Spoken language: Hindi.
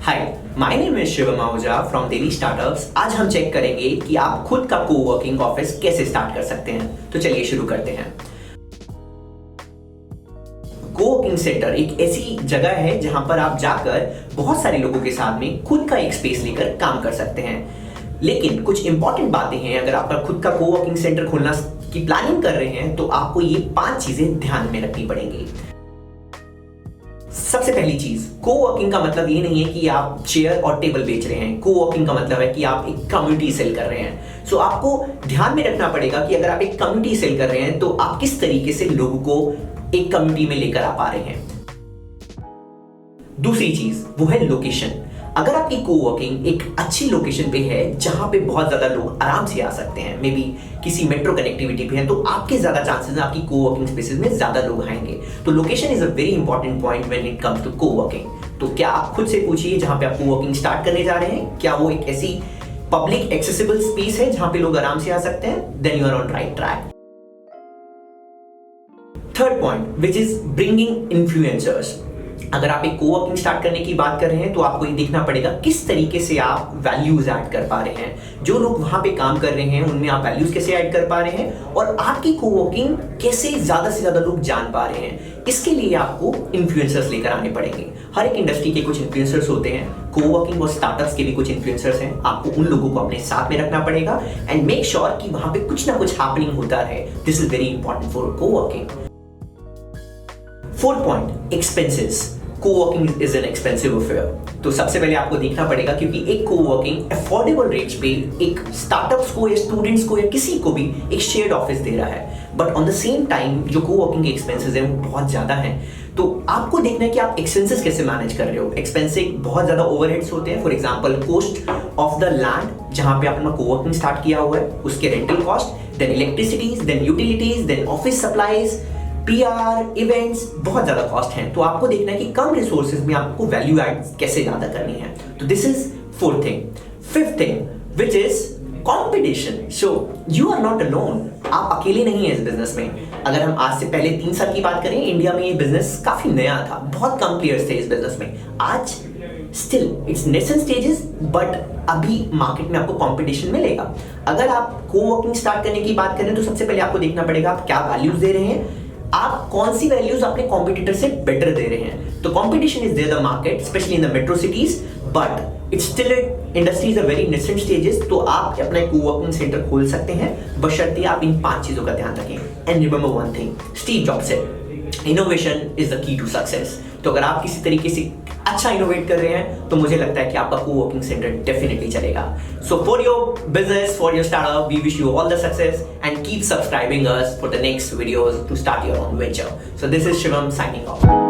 Hi, my name is Shivam Ahuja from daily startups. आज हम चेक करेंगे कि आप खुद का कोवर्किंग ऑफिस कैसे स्टार्ट कर सकते हैं। तो चलिए शुरू करते हैं। कोवर्किंग सेंटर एक ऐसी जगह है जहां पर आप जाकर बहुत सारे लोगों के साथ में खुद का एक स्पेस लेकर काम कर सकते हैं। लेकिन कुछ इंपॉर्टेंट बातें हैं। अगर आप खुद का कोवर्किंग सेंटर खोलना की प्लानिंग कर रहे हैं तो आपको ये 5 चीजें ध्यान में रखनी पड़ेंगी। सबसे पहली चीज, कोवर्किंग का मतलब ये नहीं है कि आप चेयर और टेबल बेच रहे हैं। कोवर्किंग का मतलब है कि आप एक कम्युनिटी सेल कर रहे हैं। सो आपको ध्यान में रखना पड़ेगा कि अगर आप एक कम्युनिटी सेल कर रहे हैं तो आप किस तरीके से लोगों को एक कम्युनिटी में लेकर आ पा रहे हैं। दूसरी चीज वो है लोकेशन। अगर आपकी कोवर्किंग एक अच्छी लोकेशन पे है जहां पे बहुत ज्यादा लोग आराम से आ सकते हैं, मे बी किसी मेट्रो कनेक्टिविटी पे है, तो आपके ज्यादा चांसेस हैं आपकी कोवर्किंग स्पेसेस में ज्यादा लोग आएंगे। तो location is a very important point when it comes to coworking. तो क्या आप खुद से पूछिए जहां पे आप कोवर्किंग स्टार्ट करने जा रहे हैं, क्या वो एक ऐसी पब्लिक एक्सेसिबल स्पेस है जहां पे लोग आराम से आ सकते हैं? Then you are on right track. Third point which is bringing influencers. अगर आप एक कोवर्किंग स्टार्ट करने की बात कर रहे हैं तो आपको ये देखना पड़ेगा किस तरीके से आप वैल्यूज ऐड कर पा रहे हैं। जो लोग वहां पे काम कर रहे हैं उनमें आप वैल्यूज कैसे ऐड कर पा रहे हैं और आपकी कोवर्किंग कैसे ज्यादा से ज्यादा लोग जान पा रहे हैं। इसके लिए आपको इन्फ्लुएंसर्स लेकर आने पड़ेंगे। हर एक इंडस्ट्री के कुछ इन्फ्लुएंसर्स होते हैं, कोवर्किंग और स्टार्टअप्स के भी कुछ इन्फ्लुएंसर्स हैं। आपको उन लोगों को अपने साथ में रखना पड़ेगा एंड मेक श्योर कि वहां पे कुछ ना कुछ हैपनिंग होता रहे। This is very important for coworking. Fourth point, expenses. Coworking is an expensive affair. तो सबसे पहले आपको देखना पड़ेगा, क्योंकि एक कोवर्किंग अफोर्डेबल रेट्स पे एक स्टार्टअप्स को या स्टूडेंट्स को या किसी को भी एक शेयर्ड ऑफिस दे रहा है, but on the same time जो कोवर्किंग के एक्सपेंसेस हैं वो बहुत ज्यादा हैं। तो आपको देखना है कि आप एक्सपेंसेस कैसे मैनेज कर रहे हो। एक्सपेंसेस बहुत ज्यादा ओवरहेड्स होते हैं। For example, cost of the land जहां पे आपने कोवर्किंग स्टार्ट किया हुआ है, उसके rental cost, then electricities, then utilities, then office supplies, PR, events, बहुत ज्यादा कॉस्ट है। तो आपको देखना है कि कम रिसोर्सेज में आपको वैल्यू ऐड कैसे ज्यादा करनी है। तो this is fourth thing. Fifth thing which is competition. So you are not alone. आप अकेले नहीं है इस बिजनेस में। अगर हम आज से पहले 3 साल की बात करें, इंडिया में ये बिजनेस काफी नया था, बहुत कम प्लेयर्स थे इस बिजनेस में। आज still it's nascent stages, but अभी मार्केट में आपको कंपटीशन मिलेगा। अगर आप कोवर्किंग स्टार्ट करने की बात करें तो सबसे पहले आपको देखना पड़ेगा आप क्या वैल्यूज दे रहे हैं, आप कौन सी वैल्यूज अपने कॉम्पिटिटर से बेटर दे रहे हैं। तो competition is there the market, especially in the metro cities, but it's still industries are very nascent stages. तो आप अपना कोवर्किंग सेंटर खोल सकते हैं, बशर्ते आप इन 5 चीजों का ध्यान रखें। And remember one thing, Steve Jobs said, innovation is the key to success. तो अगर आप किसी तरीके से अच्छा इनोवेट कर रहे हैं तो मुझे लगता है कि आपका कोवर्किंग सेंटर डेफिनेटली चलेगा। So for your business, for your startup, we wish you all the success and keep subscribing us for the next videos to start your own venture. So this is Shivam signing of.